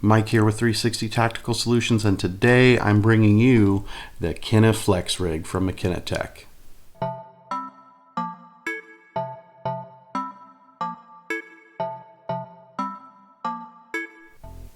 Mike here with 360 Tactical Solutions, and today I'm bringing you the Kina Flex rig from McKinatec.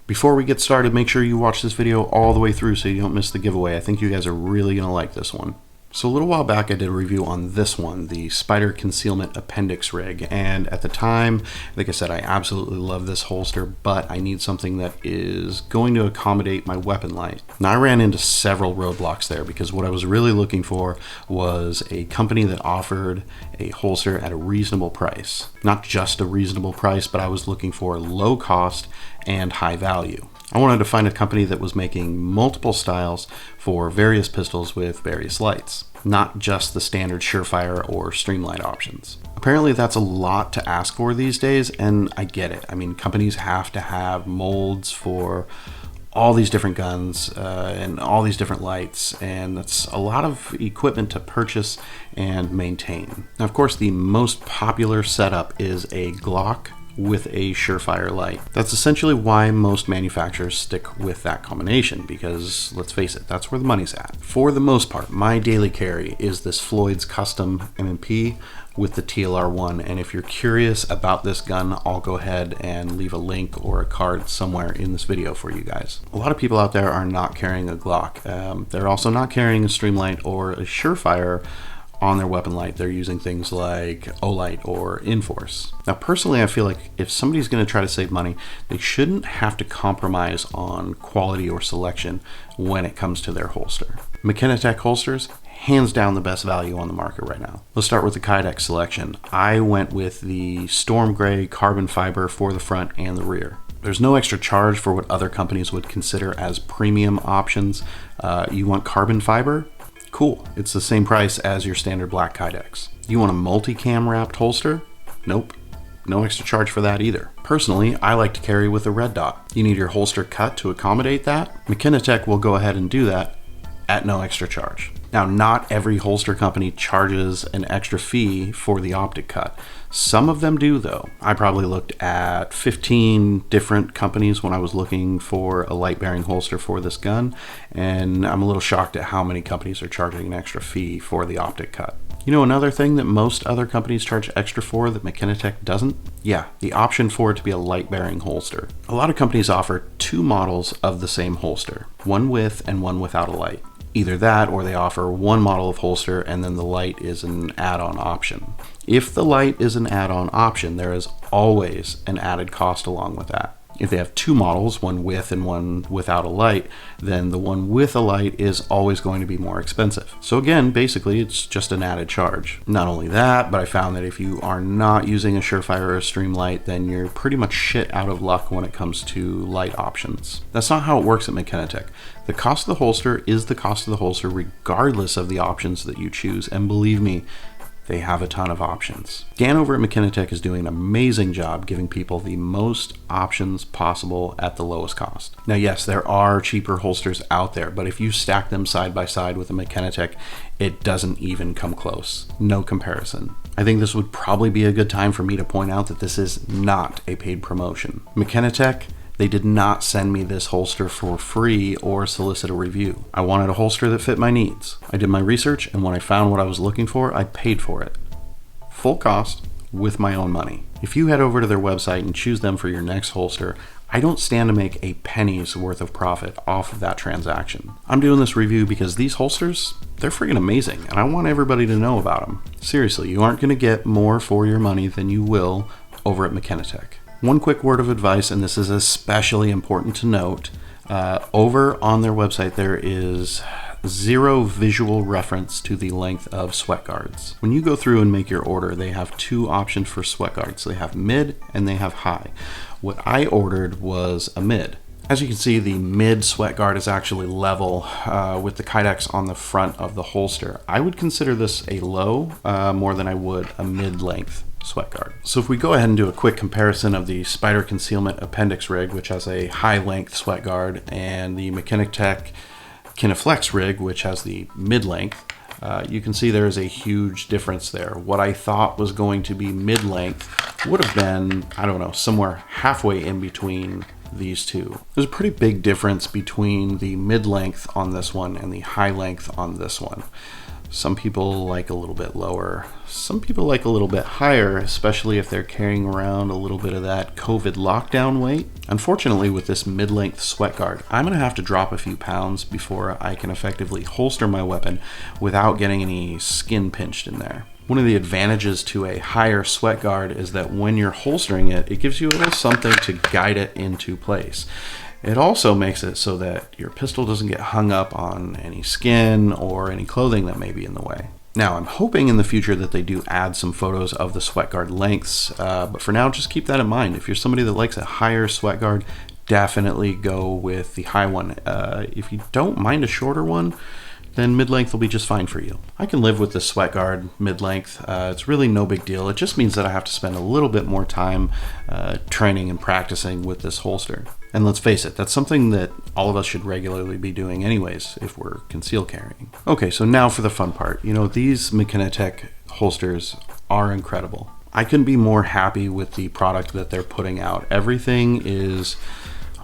Before we get started, make sure you watch this video all the way through so you don't miss the giveaway. I think you guys are really going to like this one. So a little while back I did a review on this one, the Spider Concealment Appendix rig, and at the time, like I said, I absolutely love this holster, but I need something that is going to accommodate my weapon light. Now I ran into several roadblocks there because what I was really looking for was a company that offered a holster at a reasonable price. Not just a reasonable price, but I was looking for low cost and high value. I wanted to find a company that was making multiple styles for various pistols with various lights, not just the standard Surefire or Streamlight options. Apparently that's a lot to ask for these days, and I get it. I mean, companies have to have molds for all these different guns and all these different lights, and that's a lot of equipment to purchase and maintain. Now, of course, the most popular setup is a Glock with a Surefire light. That's essentially why most manufacturers stick with that combination, because let's face it, that's where the money's at. For the most part, my daily carry is this Floyd's Custom M&P with the TLR1, and if you're curious about this gun, I'll go ahead and leave a link or a card somewhere in this video for you guys. A lot of people out there are not carrying a Glock. They're also not carrying a Streamlight or a Surefire on their weapon light. They're using things like Olight or Inforce. Now personally, I feel like if somebody's going to try to save money, they shouldn't have to compromise on quality or selection when it comes to their holster. McKinatec holsters, hands down the best value on the market right now. Let's start with the Kydex selection. I went with the Storm Gray carbon fiber for the front and the rear. There's no extra charge for what other companies would consider as premium options. You want carbon fiber? Cool, it's the same price as your standard black Kydex. You want a multi-cam wrapped holster? Nope, no extra charge for that either. Personally, I like to carry with a red dot. You need your holster cut to accommodate that? McKinatec will go ahead and do that at no extra charge. Now, not every holster company charges an extra fee for the optic cut. Some of them do though. I probably looked at 15 different companies when I was looking for a light bearing holster for this gun, and I'm a little shocked at how many companies are charging an extra fee for the optic cut. You know another thing that most other companies charge extra for that McKinatec doesn't? Yeah, the option for it to be a light bearing holster. A lot of companies offer two models of the same holster, one with and one without a light. Either that, or they offer one model of holster and then the light is an add-on option. If the light is an add-on option, there is always an added cost along with that. If they have two models, one with and one without a light, then the one with a light is always going to be more expensive. So again, basically it's just an added charge. Not only that, but I found that if you are not using a Surefire or a Streamlight, then you're pretty much shit out of luck when it comes to light options. That's not how it works at McKinatec. The cost of the holster is the cost of the holster regardless of the options that you choose, and believe me, they have a ton of options. Dan over at McKinatec is doing an amazing job giving people the most options possible at the lowest cost. Now yes, there are cheaper holsters out there, but if you stack them side by side with a McKinatec, it doesn't even come close. No comparison. I think this would probably be a good time for me to point out that this is not a paid promotion. McKinatec, they did not send me this holster for free or solicit a review. I wanted a holster that fit my needs. I did my research, and when I found what I was looking for, I paid for it. Full cost with my own money. If you head over to their website and choose them for your next holster, I don't stand to make a penny's worth of profit off of that transaction. I'm doing this review because these holsters, they're freaking amazing, and I want everybody to know about them. Seriously, you aren't going to get more for your money than you will over at McKinatec. One quick word of advice, and this is especially important to note, over on their website there is zero visual reference to the length of sweat guards. When you go through and make your order, they have two options for sweat guards. They have mid and they have high. What I ordered was a mid. As you can see, the mid sweat guard is actually level with the Kydex on the front of the holster. I would consider this a low more than I would a mid-length sweat guard. So if we go ahead and do a quick comparison of the Spider Concealment Appendix rig, which has a high-length sweat guard, and the McKinatec Kina Flex rig, which has the mid-length, you can see there is a huge difference there. What I thought was going to be mid-length would have been, I don't know, somewhere halfway in between these two. There's a pretty big difference between the mid-length on this one and the high length on this one. Some people like a little bit lower. Some people like a little bit higher, especially if they're carrying around a little bit of that COVID lockdown weight. Unfortunately, with this mid-length sweat guard, I'm gonna have to drop a few pounds before I can effectively holster my weapon without getting any skin pinched in there. One of the advantages to a higher sweat guard is that when you're holstering it, it gives you a little something to guide it into place. It also makes it so that your pistol doesn't get hung up on any skin or any clothing that may be in the way. Now, I'm hoping in the future that they do add some photos of the sweat guard lengths, but for now, just keep that in mind. If you're somebody that likes a higher sweat guard, definitely go with the high one. If you don't mind a shorter one, then mid-length will be just fine for you. I can live with the sweat guard mid-length. It's really no big deal. It just means that I have to spend a little bit more time training and practicing with this holster. And let's face it, that's something that all of us should regularly be doing anyways if we're conceal carrying. Okay, so now for the fun part. You know, these McKinatec holsters are incredible. I couldn't be more happy with the product that they're putting out. Everything is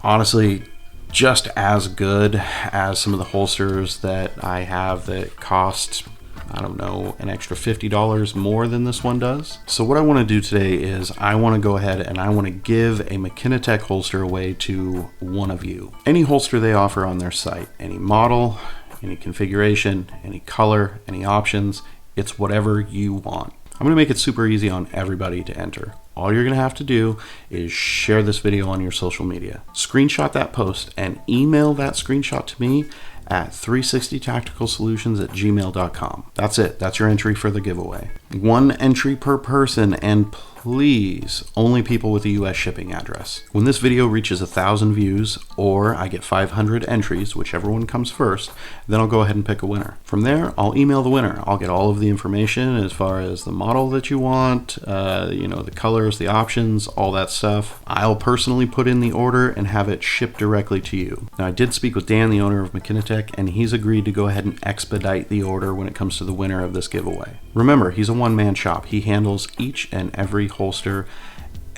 honestly just as good as some of the holsters that I have that cost, I don't know, an extra $50 more than this one does. So what I want to do today is I want to go ahead and I want to give a McKinatec holster away to one of you. Any holster they offer on their site, any model, any configuration, any color, any options, it's whatever you want. I'm going to make it super easy on everybody to enter. All you're going to have to do is share this video on your social media. Screenshot that post and email that screenshot to me at 360tacticalsolutions@gmail.com. That's it. That's your entry for the giveaway. One entry per person, and please, only people with a US shipping address. When this video reaches 1,000 views, or I get 500 entries, whichever one comes first, then I'll go ahead and pick a winner. From there, I'll email the winner. I'll get all of the information as far as the model that you want, the colors, the options, all that stuff. I'll personally put in the order and have it shipped directly to you. Now, I did speak with Dan, the owner of McKinatec, and he's agreed to go ahead and expedite the order when it comes to the winner of this giveaway. Remember, he's a one-man shop. He handles each and every holster,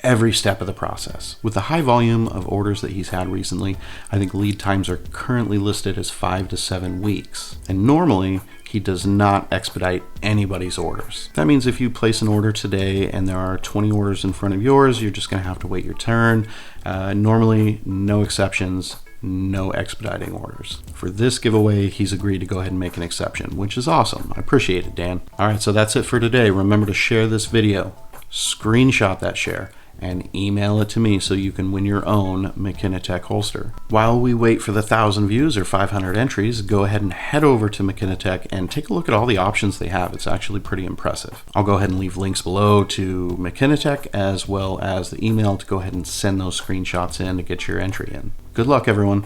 every step of the process. With the high volume of orders that he's had recently, I think lead times are currently listed as 5 to 7 weeks. And normally, he does not expedite anybody's orders. That means if you place an order today and there are 20 orders in front of yours, you're just going to have to wait your turn. Normally, no exceptions, no expediting orders. For this giveaway, he's agreed to go ahead and make an exception, which is awesome. I appreciate it, Dan. All right, so that's it for today. Remember to share this video, screenshot that share, and email it to me so you can win your own McKinatec holster. While we wait for the 1,000 views or 500 entries, go ahead and head over to McKinatec and take a look at all the options they have. It's actually pretty impressive. I'll go ahead and leave links below to McKinatec as well as the email to go ahead and send those screenshots in to get your entry in. Good luck, everyone.